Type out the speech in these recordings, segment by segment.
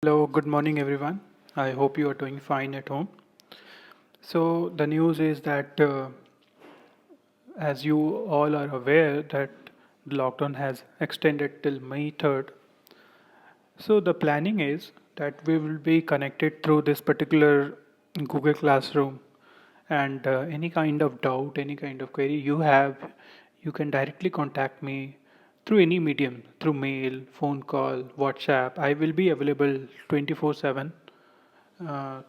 Hello, good morning everyone. I hope you are doing fine at home. So the news is that as you all are aware that the lockdown has extended till May 3rd. So the planning is that we will be connected through this particular Google Classroom, and any kind of doubt, any kind of query you have, you can directly contact me through any medium, through mail, phone call, WhatsApp. I will be available 24/7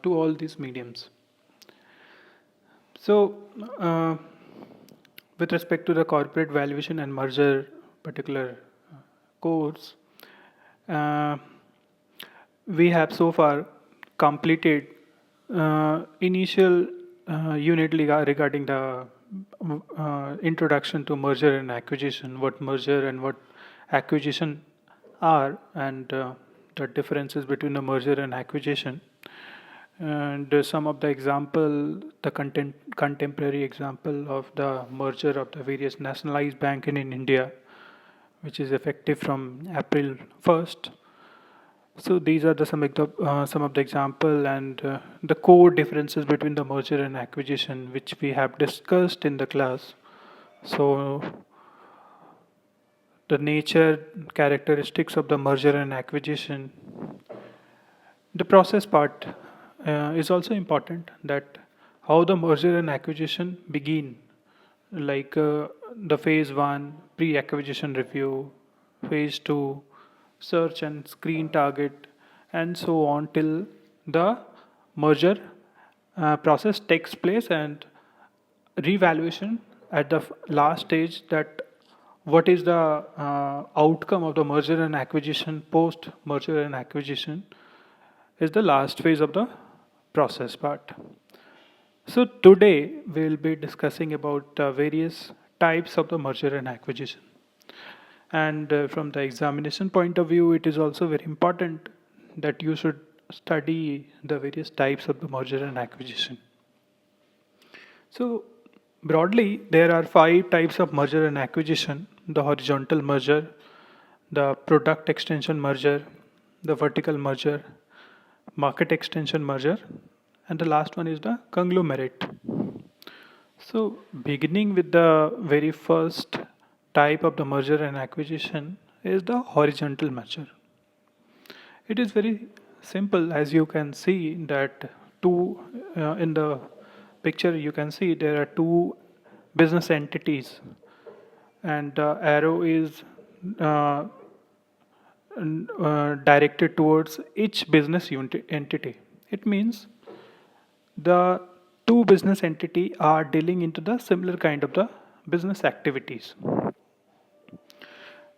to all these mediums. So, uh, with respect to the corporate valuation and merger particular course, uh, we have so far completed initial unit regarding the introduction to merger and acquisition, what merger and what acquisition are, and the differences between the merger and acquisition. And some of the example, the contemporary example of the merger of the various nationalized bank in India, which is effective from April 1st. So these are some of the example and the core differences between the merger and acquisition, which we have discussed in the class. So the nature, characteristics of the merger and acquisition. The process part is also important, that how the merger and acquisition begin, like the phase one, pre-acquisition review, phase two, search and screen target, and so on till the merger process takes place, and revaluation at the last stage, that what is the outcome of the merger and acquisition post merger and acquisition is the last phase of the process part. So today we will be discussing about various types of the merger and acquisition. And from the examination point of view, it is also very important that you should study the various types of the merger and acquisition. So broadly, there are five types of merger and acquisition: the horizontal merger, the product extension merger, the vertical merger, market extension merger, and the last one is the conglomerate. So, beginning with the very first type of the merger and acquisition is the horizontal merger. It is very simple, as you can see that two in the picture you can see there are two business entities, and the arrow is uh, directed towards each business unit entity. It means the two business entity are dealing into the similar kind of the business activities.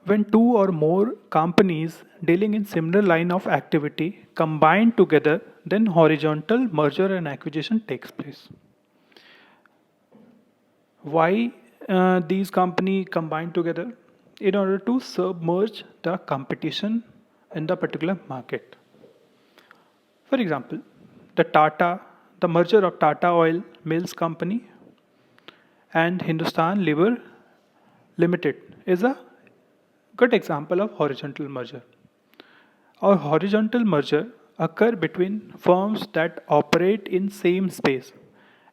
When two or more companies dealing in similar line of activity combine together, then horizontal merger and acquisition takes place. Why these company combine together? In order to submerge the competition in the particular market. For example, the merger of Tata Oil Mills Company and Hindustan Liver Limited is a good example of horizontal merger. A horizontal merger occur between firms that operate in same space,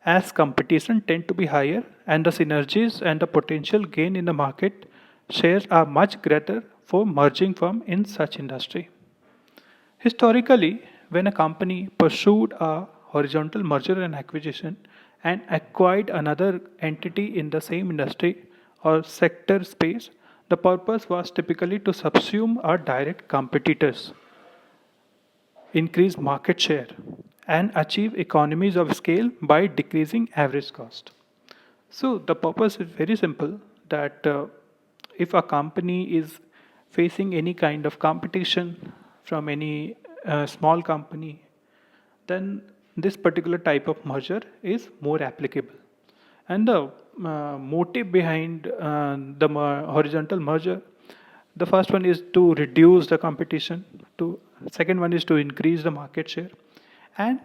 as competition tend to be higher and the synergies and the potential gain in the market shares are much greater for merging firm in such industry. Historically, when a company pursued a horizontal merger and acquisition and acquired another entity in the same industry or sector space, the purpose was typically to subsume a direct competitors, increase market share, and achieve economies of scale by decreasing average cost. So the purpose is very simple, that if a company is facing any kind of competition from any small company, then this particular type of merger is more applicable. And the motive behind horizontal merger, the first one is to reduce the competition, to second one is to increase the market share, and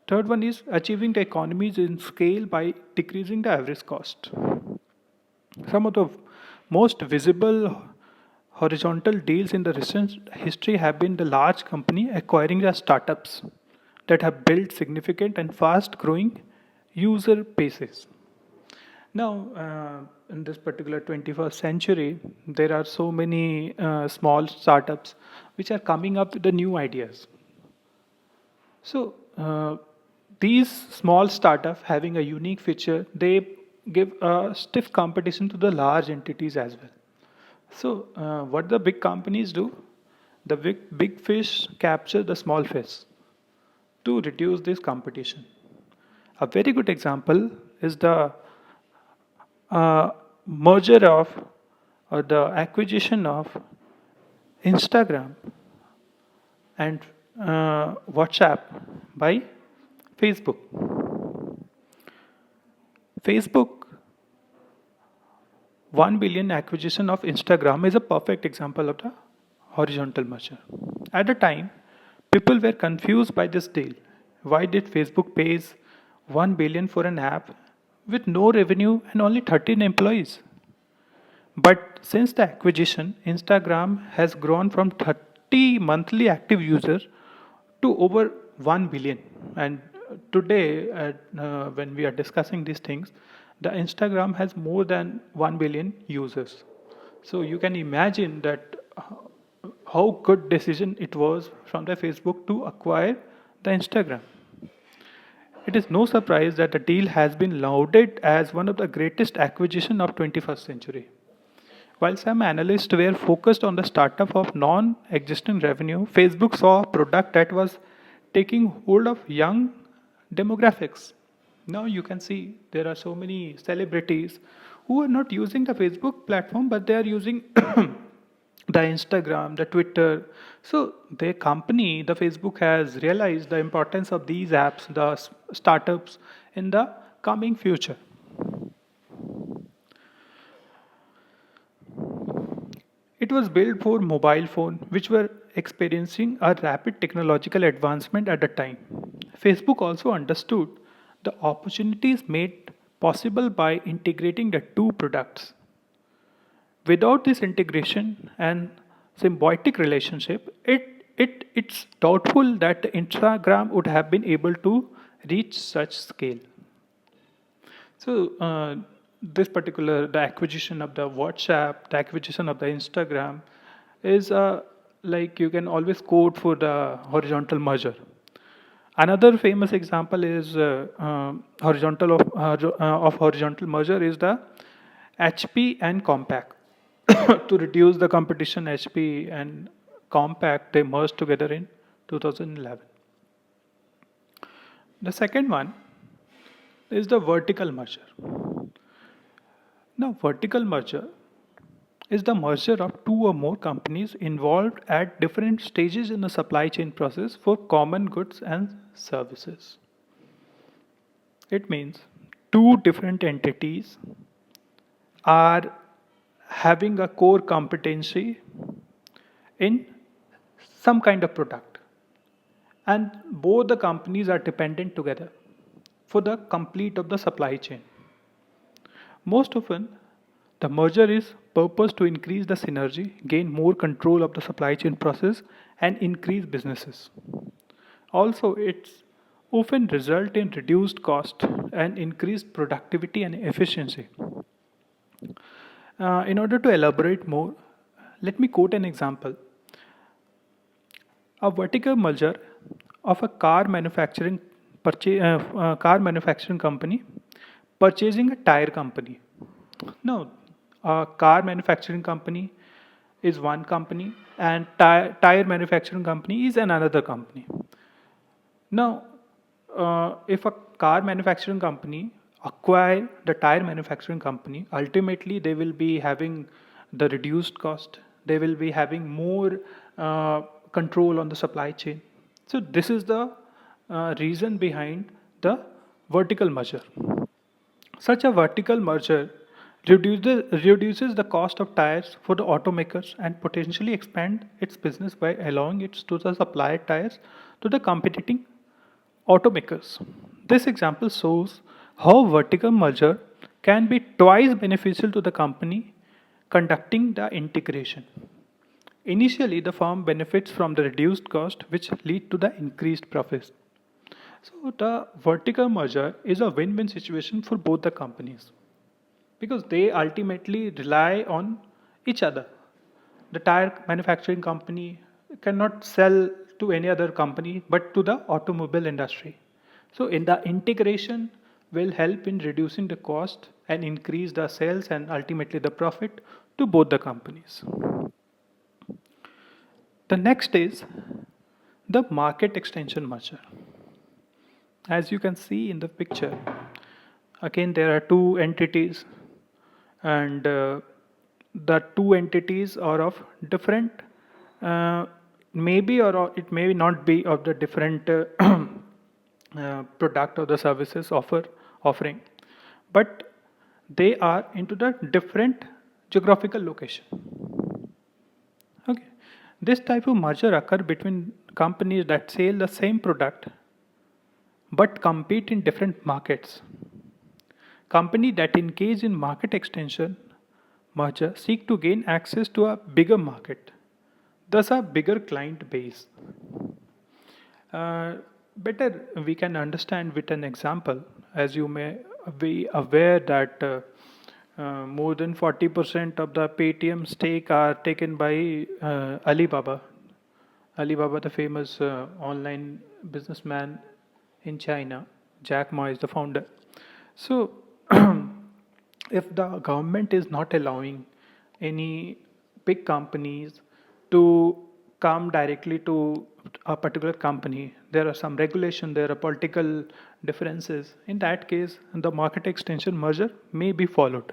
third one is achieving the economies in scale by decreasing the average cost. Some of the most visible horizontal deals in the recent history have been the large company acquiring the startups that have built significant and fast growing user bases. Now, in this particular 21st century, there are so many small startups which are coming up with the new ideas. So, these small startups having a unique feature, they give a stiff competition to the large entities as well. So, what the big companies do? The big fish capture the small fish to reduce this competition. A very good example is the merger of or the acquisition of Instagram and WhatsApp by Facebook. Facebook 1 billion acquisition of Instagram is a perfect example of the horizontal merger. At the time, people were confused by this deal. Why did Facebook pays 1 billion for an app with no revenue and only 13 employees? But since the acquisition, Instagram has grown from 30 monthly active users to over 1 billion. And today, when we are discussing these things, the Instagram has more than 1 billion users. So you can imagine that how good decision it was from the Facebook to acquire the Instagram. It is no surprise that the deal has been lauded as one of the greatest acquisition of 21st century. While some analysts were focused on the startup of non-existent revenue, Facebook saw a product that was taking hold of young demographics. Now you can see there are so many celebrities who are not using the Facebook platform, but they are using the Instagram, the Twitter. So their company, the Facebook, has realized the importance of these apps, the startups in the coming future. It was built for mobile phone, which were experiencing a rapid technological advancement at the time. Facebook also understood the opportunities made possible by integrating the two products. Without this integration and symbiotic relationship, it's doubtful that Instagram would have been able to reach such scale. So this particular the acquisition of the WhatsApp, the acquisition of the Instagram is like you can always code for the horizontal merger. Another famous example is of horizontal merger is the HP and Compaq. To reduce the competition, HP and Compaq they merged together in 2011. The second one is the vertical merger. Now, vertical merger is the merger of two or more companies involved at different stages in the supply chain process for common goods and services. It means two different entities are having a core competency in some kind of product, and both the companies are dependent together for the complete of the supply chain. Most often, the merger is purposed to increase the synergy, gain more control of the supply chain process, and increase businesses. Also, it's often result in reduced cost and increased productivity and efficiency. In order to elaborate more, let me quote an example. A vertical merger of a car manufacturing company purchasing a tire company. No, a car manufacturing company is one company, and tire manufacturing company is another company. Now, if a car manufacturing company acquire the tire manufacturing company, ultimately they will be having the reduced cost. They will be having more control on the supply chain. So this is the reason behind the vertical merger. Such a vertical merger reduces the cost of tires for the automakers and potentially expand its business by allowing it to the supply tires to the competing automakers. This example shows how vertical merger can be twice beneficial to the company conducting the integration. Initially, the firm benefits from the reduced cost, which lead to the increased profits. So the vertical merger is a win-win situation for both the companies because they ultimately rely on each other. The tire manufacturing company cannot sell to any other company but to the automobile industry. So in the integration will help in reducing the cost and increase the sales and ultimately the profit to both the companies. The next is the market extension merger. As you can see in the picture, again there are two entities, and the two entities are of different, uh, maybe or it may not be of the different product or the services offering, but they are into the different geographical location. Okay, this type of merger occur between companies that sell the same product but compete in different markets. Companies that engage in market extension merger seek to gain access to a bigger market, thus a bigger client base. Better we can understand with an example, as you may be aware that more than 40% of the Paytm stake are taken by Alibaba. Alibaba, the famous online businessman in China, Jack Ma is the founder. So, if the government is not allowing any big companies to come directly to a particular company, there are some regulation, there are political differences. In that case, the market extension merger may be followed.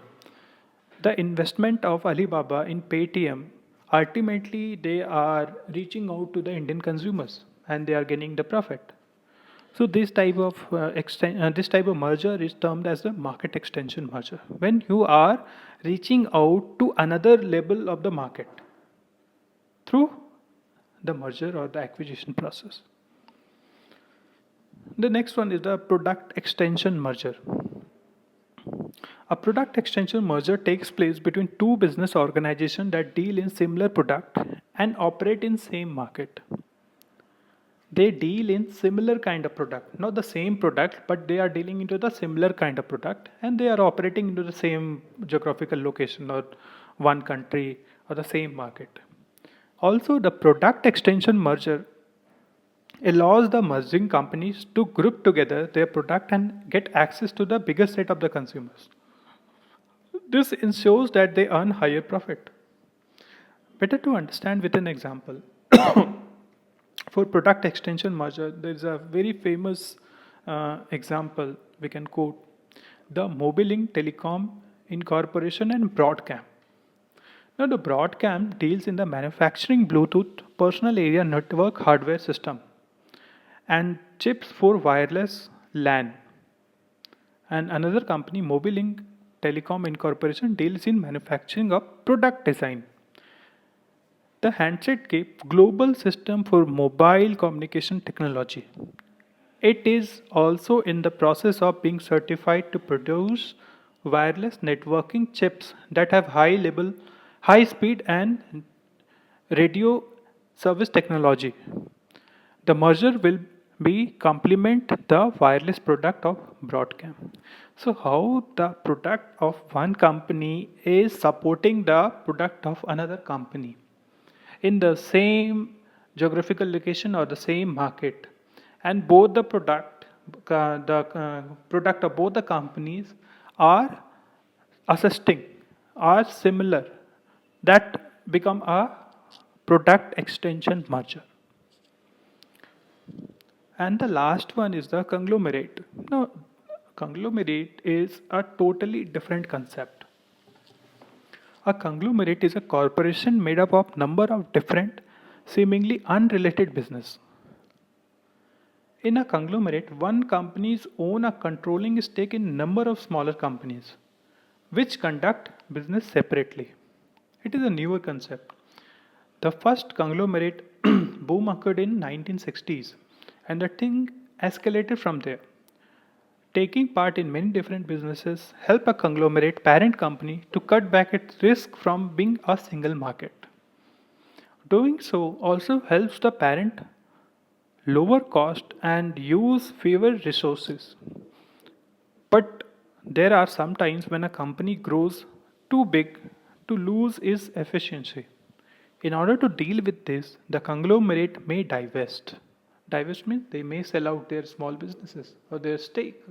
The investment of Alibaba in Paytm, ultimately they are reaching out to the Indian consumers and they are gaining the profit. So this type of merger is termed as the market extension merger. When you are reaching out to another level of the market through the merger or the acquisition process. The next one is the product extension merger. A product extension merger takes place between two business organizations that deal in similar product and operate in same market. They deal in similar kind of product, not the same product, but they are dealing into the similar kind of product and they are operating into the same geographical location or one country or the same market. Also, the product extension merger allows the merging companies to group together their product and get access to the bigger set of the consumers. This ensures that they earn higher profit. Better to understand with an example. For product extension merger, there is a very famous example we can quote: the Mobilink Telecom Incorporation and Broadcom. Now, the Broadcom deals in the manufacturing Bluetooth personal area network hardware system and chips for wireless LAN. And another company, Mobilink Telecom Incorporation, deals in manufacturing of product design. The handset gave global system for mobile communication technology. It is also in the process of being certified to produce wireless networking chips that have high speed and radio service technology. The merger will be complement the wireless product of Broadcom. So how the product of one company is supporting the product of another company in the same geographical location or the same market, and both the product of both the companies are assisting, are similar, that become a product extension merger. And the last one is the conglomerate. Now, conglomerate is a totally different concept. A conglomerate is a corporation made up of number of different, seemingly unrelated business. In a conglomerate, one companies own a controlling stake in number of smaller companies, which conduct business separately. It is a newer concept. The first conglomerate boom occurred in 1960s, and the thing escalated from there. Taking part in many different businesses help a conglomerate parent company to cut back its risk from being a single market. Doing so also helps the parent lower cost and use fewer resources. But there are some times when a company grows too big to lose its efficiency. In order to deal with this, the conglomerate may divest. Divest means they may sell out their small businesses or their stake.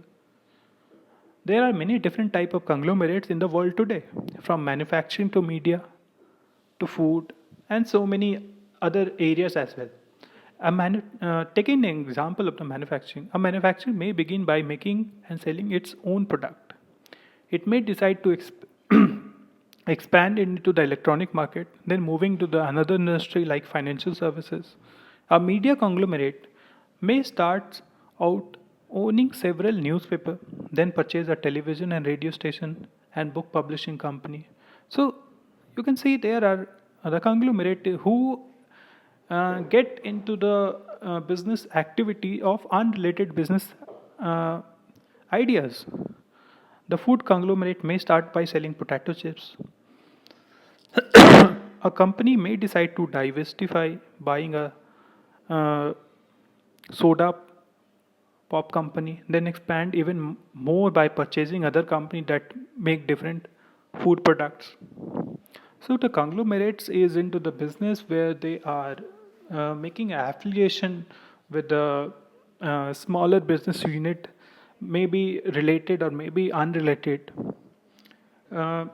There are many different type of conglomerates in the world today, from manufacturing to media to food and so many other areas as well. Taking an example of the manufacturing, a manufacturer may begin by making and selling its own product. It may decide to expand into the electronic market, then moving to the another industry like financial services. A media conglomerate may start out owning several newspapers, then purchase a television and radio station and book publishing company. So you can see there are the conglomerate who get into the business activity of unrelated business uh, ideas. The food conglomerate may start by selling potato chips. A company may decide to diversify, buying a uh, soda pop company, then expand even more by purchasing other companies that make different food products. So the conglomerates is into the business where they are making affiliation with the smaller business unit, maybe related or maybe unrelated. Uh,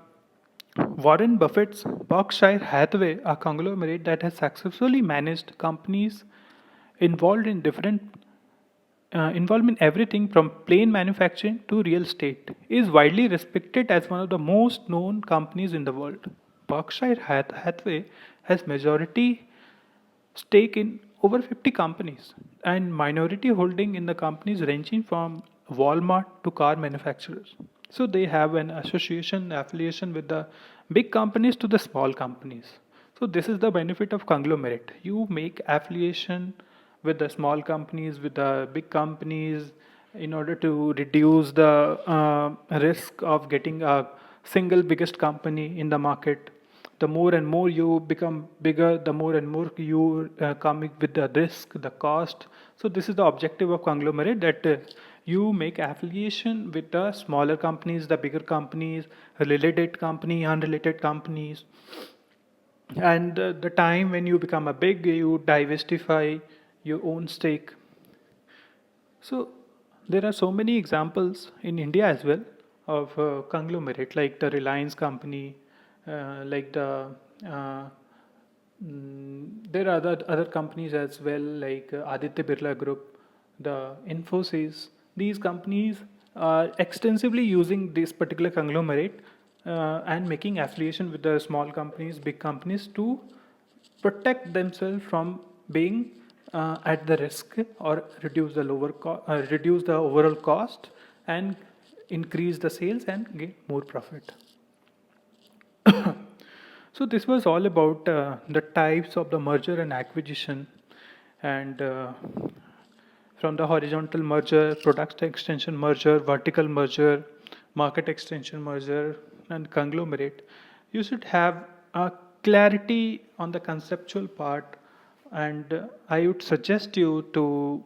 Warren Buffett's Berkshire Hathaway, a conglomerate that has successfully managed companies involved in different involved in everything from plain manufacturing to real estate, is widely respected as one of the most known companies in the world. Berkshire Hathaway has majority stake in over 50 companies and minority holding in the companies ranging from Walmart to car manufacturers. So they have an association, affiliation with the big companies to the small companies. So this is the benefit of conglomerate. You make affiliation with the small companies, with the big companies, in order to reduce the risk of getting a single biggest company in the market. The more and more you become bigger, the more and more you come with the risk, the cost. So this is the objective of conglomerate, that you make affiliation with the smaller companies, the bigger companies, related company, unrelated companies, and the time when you become a big, you diversify your own stake. So there are so many examples in India as well of conglomerate, like the Reliance company, like the there are other companies as well, like Aditya Birla Group, the Infosys. These companies are extensively using this particular conglomerate and making affiliation with the small companies, big companies, to protect themselves from being at the risk, or reduce the overall cost and increase the sales and get more profit. So this was all about the types of the merger and acquisition, and from the horizontal merger, product extension merger, vertical merger, market extension merger, and conglomerate. You should have a clarity on the conceptual part, and I would suggest you to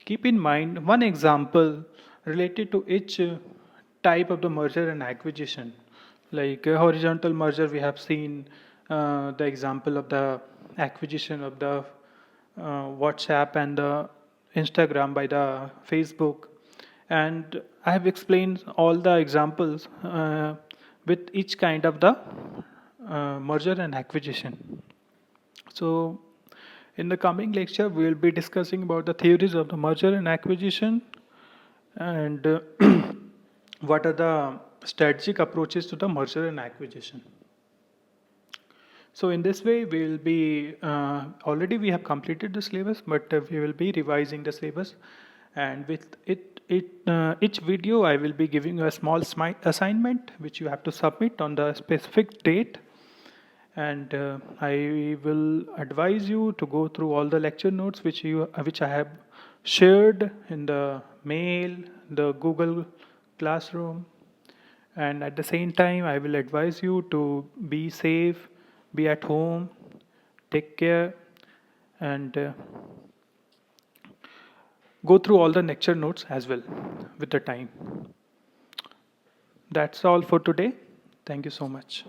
keep in mind one example related to each type of the merger and acquisition. Like horizontal merger, we have seen the example of the acquisition of the WhatsApp and the Instagram by the Facebook, and I have explained all the examples with each kind of the merger and acquisition. So, in the coming lecture, we will be discussing about the theories of the merger and acquisition, and what are the strategic approaches to the merger and acquisition. So in this way, we will be already we have completed the syllabus, but we will be revising the syllabus, and with each video I will be giving you a small assignment which you have to submit on the specific date, and I will advise you to go through all the lecture notes which I have shared in the mail, the Google Classroom, and at the same time I will advise you to be safe, be at home, Take care and go through all the lecture notes as well with the time. That's all for today. Thank you so much.